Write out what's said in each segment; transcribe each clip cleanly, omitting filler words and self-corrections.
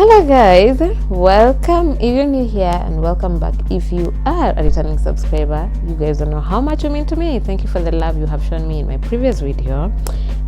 Hello guys, welcome if you're new here and welcome back if you are a returning subscriber. You guys don't know how much you mean to me. Thank you for the love you have shown me in my previous video.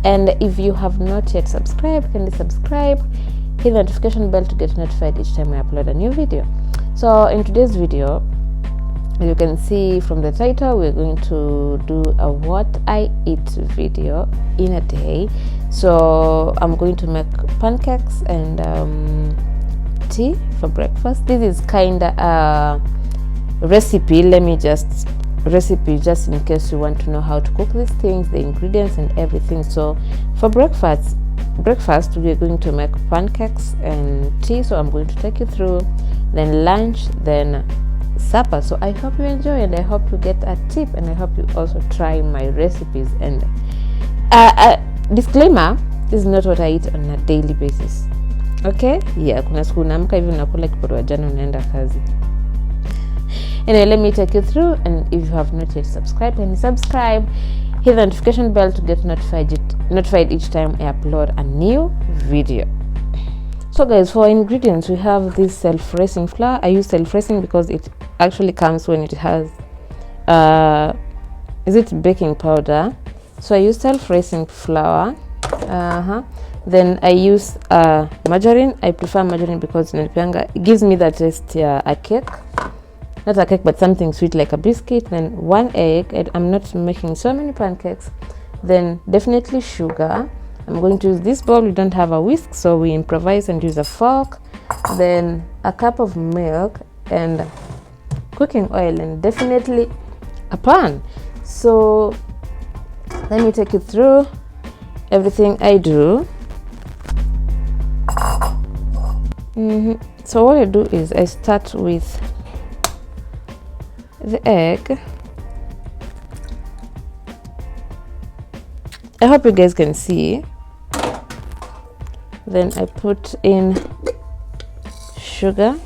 And if you have not yet subscribed, kindly subscribe, hit the notification bell to get notified each time I upload a new video. So in today's video, as you can see from the title, we're going to do a what I eat video in a day. So I'm going to make pancakes and tea for breakfast. This is kind of a recipe. Recipe just in case you want to know how to cook these things, the ingredients and everything. So for breakfast we're going to make pancakes and tea. So I'm going to take you through, then lunch, then supper. So I hope you enjoy and I hope you get a tip and I hope you also try my recipes. And disclaimer, this is not what I eat on a daily basis. Okay? Yeah, kuna siku unaamka hivi unakula kiporo jana unaenda kazi. Anyway, let me take you through, and if you have not yet subscribed, then subscribe, hit the notification bell to get notified each time I upload a new video. So guys, for ingredients we have this self-raising flour. I use self-raising because it actually comes when it has baking powder. So I use self-raising flour. Then I use margarine. I prefer margarine because it gives me that taste a cake, not a cake but something sweet like a biscuit. Then 1 egg, and I'm not making so many pancakes. Then definitely sugar. I'm going to use this bowl. We don't have a whisk, so we improvise and use a fork. Then a cup of milk and cooking oil, and definitely a pan. So let me take you through everything I do. So what I do is I start with the egg. I hope you guys can see. Then I put in sugar.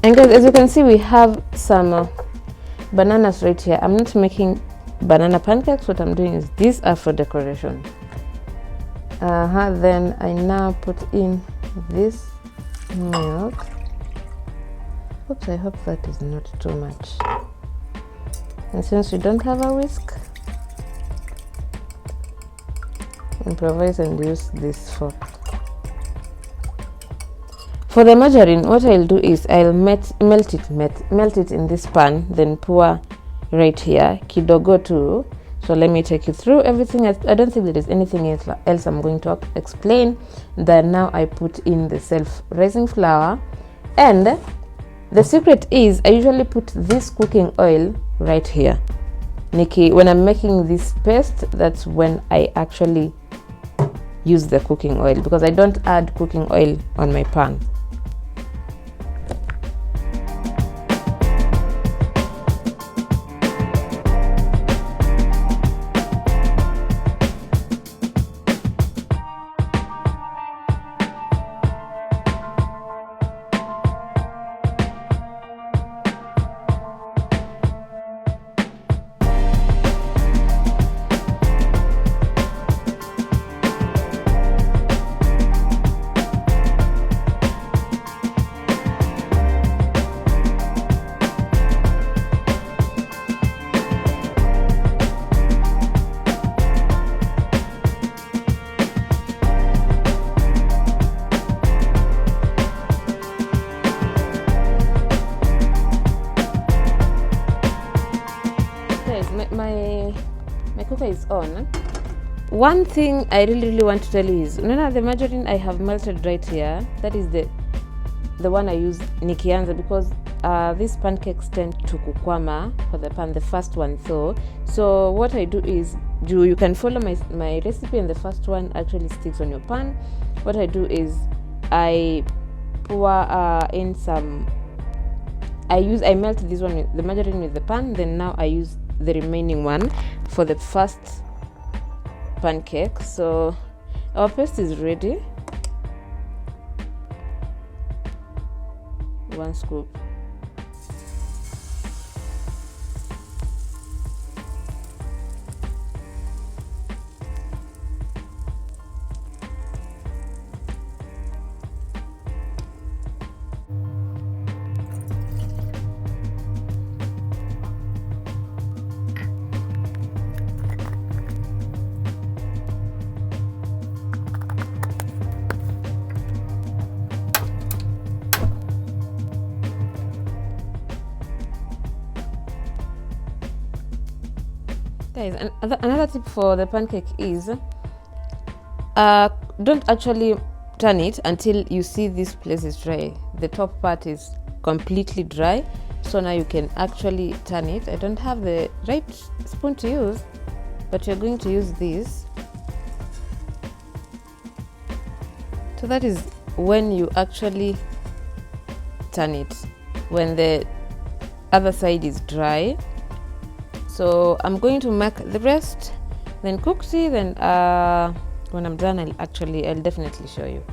And guys, as you can see, we have some bananas right here. I'm not making banana pancakes. What I'm doing is these are for decoration. Then I now put in this milk. Oops, I hope that is not too much. And since we don't have a whisk, improvise and use this fork. For the margarine, what I'll do is I'll melt it in this pan, then pour right here kidogo too. So let me take you through everything. I don't think there is anything else I'm going to explain. Then now I put in the self-raising flour, and the secret is I usually put this cooking oil right here. When I'm making this paste, that's when I actually use the cooking oil, because I don't add cooking oil on my pan. My cooker is on. One thing I really want to tell you is, the margarine I have melted right here, that is the one I use nikianza, because these pancakes tend to kukwama for the pan, the first one. So what I do is, you can follow my recipe, and the first one actually sticks on your pan. What I do is I pour in some. I melt this one with the margarine with the pan. Then now I use the remaining one for the first pancake. So our paste is ready. 1 scoop. guys, and another tip for the pancake is don't actually turn it until you see this place is dry. The top part is completely dry, so now you can actually turn it. I don't have the right spoon to use, but you're going to use this. So that is when you actually turn it, when the other side is dry. So I'm going to mark the rest, then cook it, then when I'm done I'll definitely show you.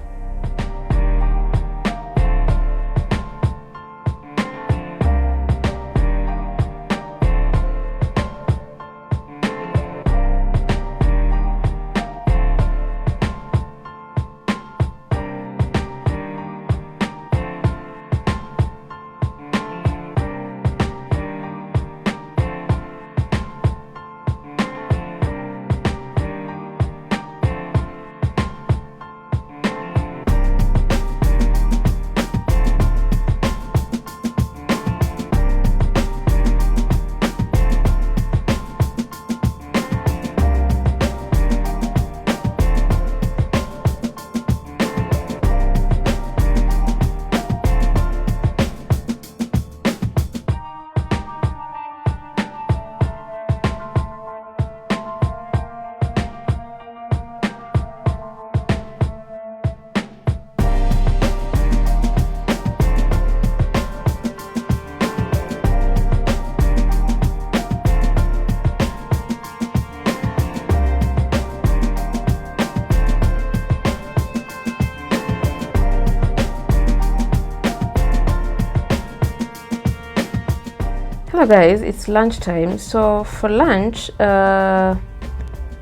Hello guys, it's lunchtime. So for lunch we are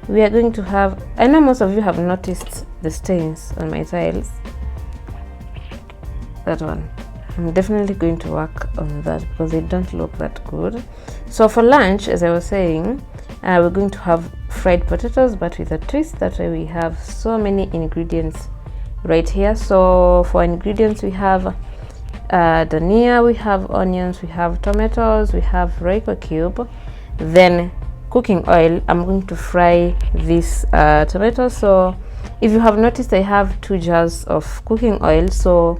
going to have, I know most of you have noticed the stains on my tiles. That one, I'm definitely going to work on that because they don't look that good. So for lunch, as I was saying, we're going to have fried potatoes, but with a twist. That way we have so many ingredients right here. So for ingredients we have dhania, we have onions, we have tomatoes, we have Royco cube, then cooking oil. I'm going to fry this tomatoes. So if you have noticed, I have 2 jars of cooking oil. So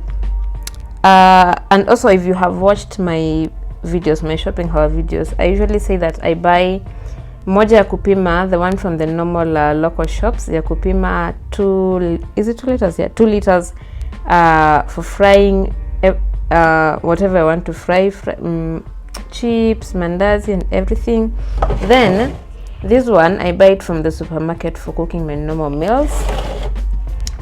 and also if you have watched my videos, my shopping haul videos, I usually say that I buy moja ya kupima, the one from the normal local shops, ya kupima 2 liters? Yeah, 2 liters for frying whatever I want to fry, chips, mandazi and everything. Then this one I buy it from the supermarket for cooking my normal meals.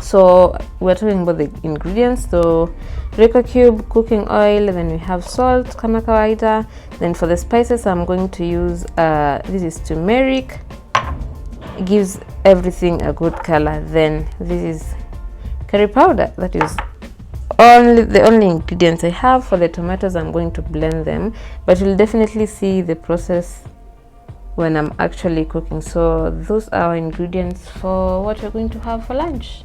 So we're talking about the ingredients. So Royco cube, cooking oil, then we have salt kama kawaida. Then for the spices I'm going to use this is turmeric, it gives everything a good color. Then this is curry powder. That is the only ingredients I have. For the tomatoes I'm going to blend them, but you'll definitely see the process when I'm actually cooking. So those are our ingredients for what we're going to have for lunch.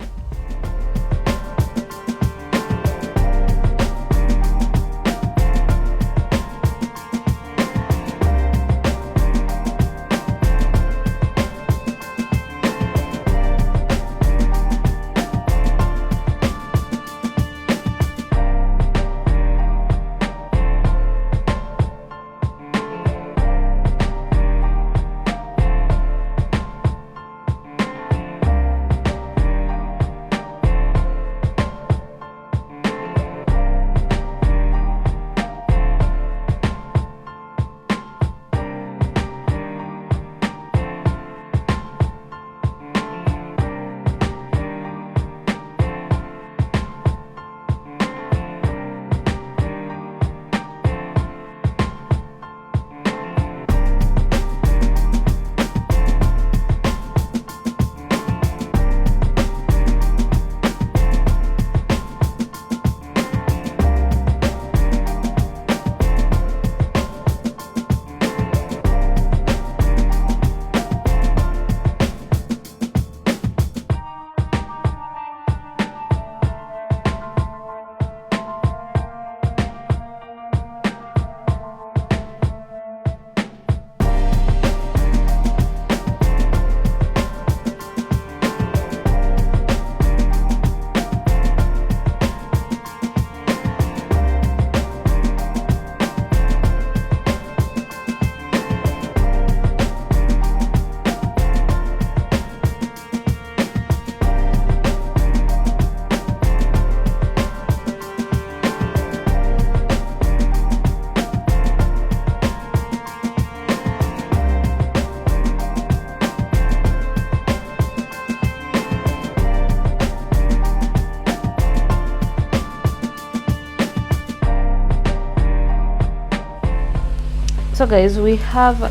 So guys, we have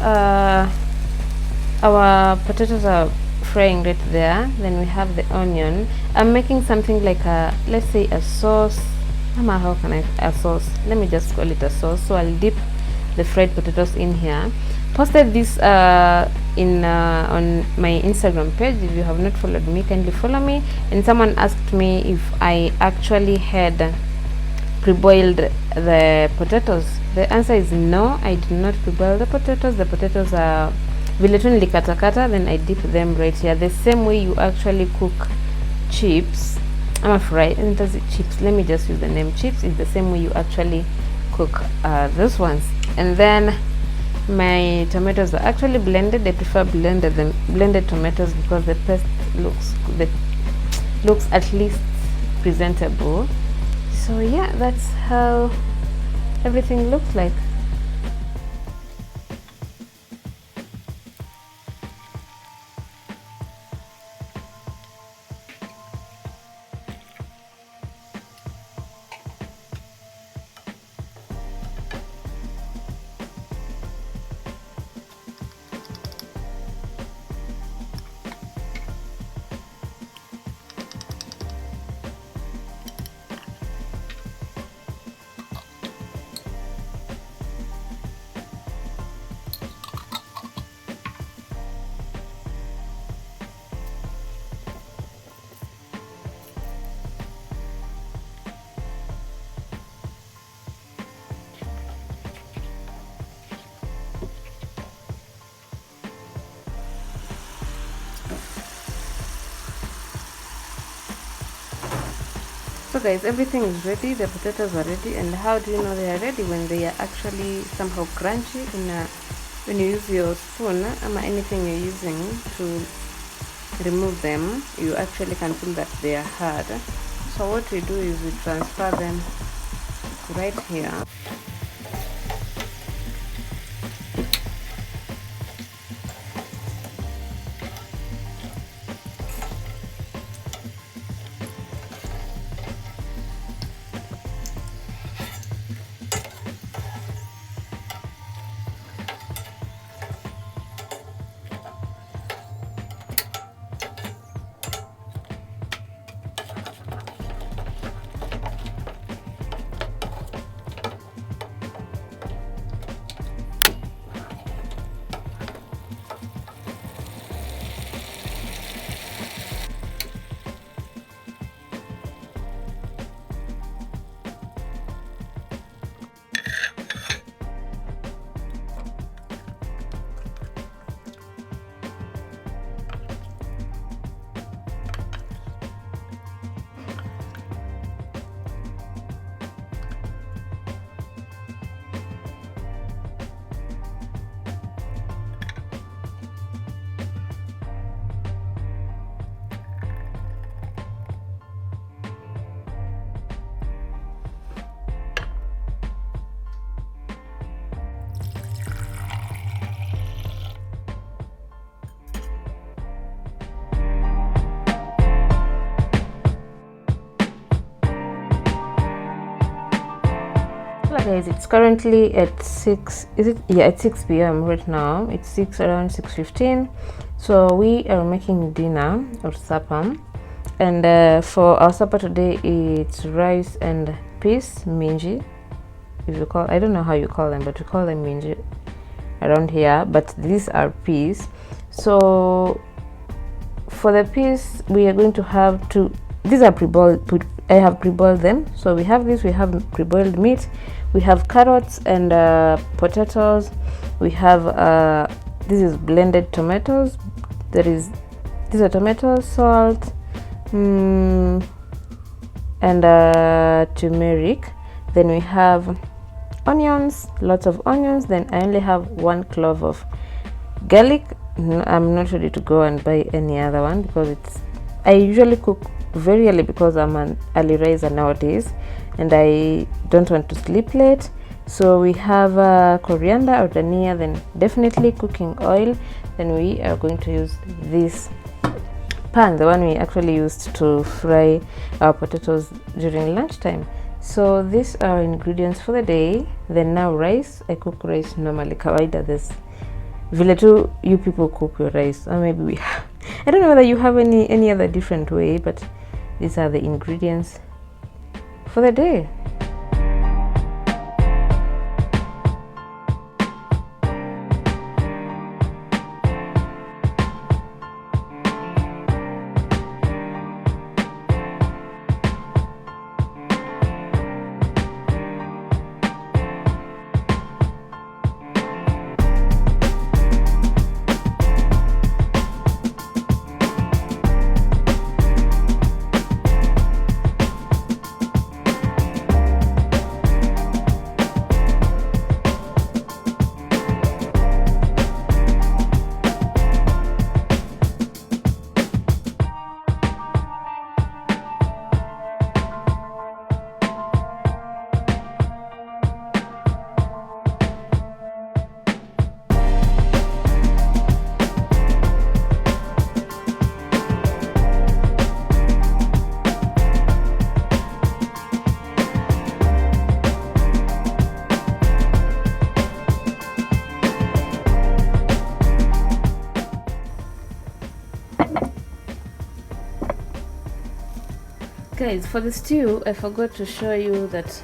our potatoes are frying right there. Then we have the onion. I'm making something like a, let's say a sauce. How can I, a sauce, let me just call it a sauce. So I'll dip the fried potatoes in here. Posted this in on my Instagram page. If you have not followed me, kindly follow me. And someone asked me if I actually had pre-boiled the potatoes. The answer is no, I did not pre-boil the potatoes. The potatoes are viletuni likatakata, then I dip them right here, the same way you actually cook chips. I'm afraid, and does it chips? Let me just use the name chips. Is the same way you actually cook those ones. And then my tomatoes are actually blended. I prefer blended tomatoes because the paste looks at least presentable. So yeah, that's how everything looks like. So guys, everything is ready. The potatoes are ready. And how do you know they are ready? When they are actually somehow crunchy. When you use your spoon or anything you're using to remove them, you actually can feel that they are hard. So what we do is we transfer them right here. Guys, it's currently at 6, is it? Yeah, at 6 p.m. right now. It's around 6:15. So we are making dinner or supper, and for our supper today it's rice and peas, minji, if you call, I don't know how you call them, but we call them minji around here, but these are peas. So for the peas we are going to have to, these are pre-boiled, I have pre-boiled them. So we have this, we have pre-boiled meat, we have carrots and potatoes, we have this is blended tomatoes, these are tomatoes, salt, and turmeric. Then we have onions, lots of onions. Then I only have 1 clove of garlic. I'm not ready to go and buy any other one because I usually cook very early because I'm an early riser nowadays and I don't want to sleep late. So we have coriander or dhania, then definitely cooking oil. Then we are going to use this pan, the one we actually used to fry our potatoes during lunchtime. So these are ingredients for the day. Then now rice. I cook rice normally kawaida. This vile tu you people cook your rice, or maybe we I don't know whether you have any other different way, but these are the ingredients for the day. Guys, for the stew, I forgot to show you that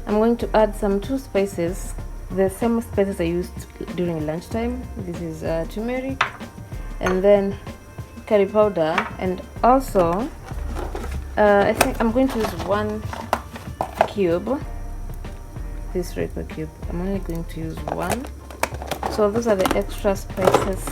I'm going to add some 2 spices, the same spices I used during lunchtime. This is turmeric, and then curry powder, and also I think I'm going to use 1 cube, this Royco cube. I'm only going to use 1. So those are the extra spices.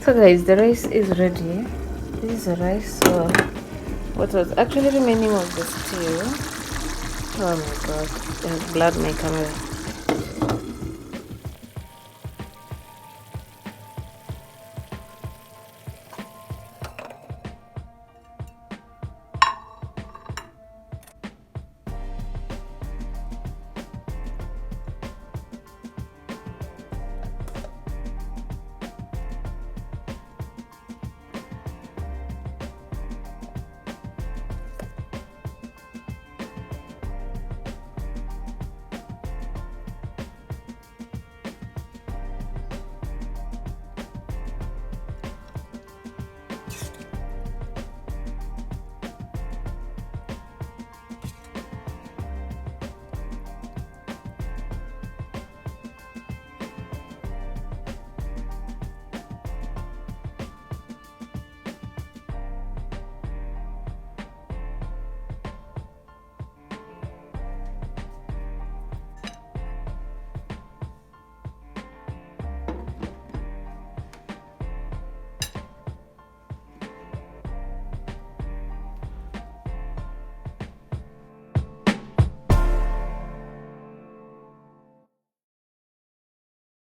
So guys, the rice is ready. This is the rice. So what was actually remaining of the stew, oh my god, it has blurred my camera.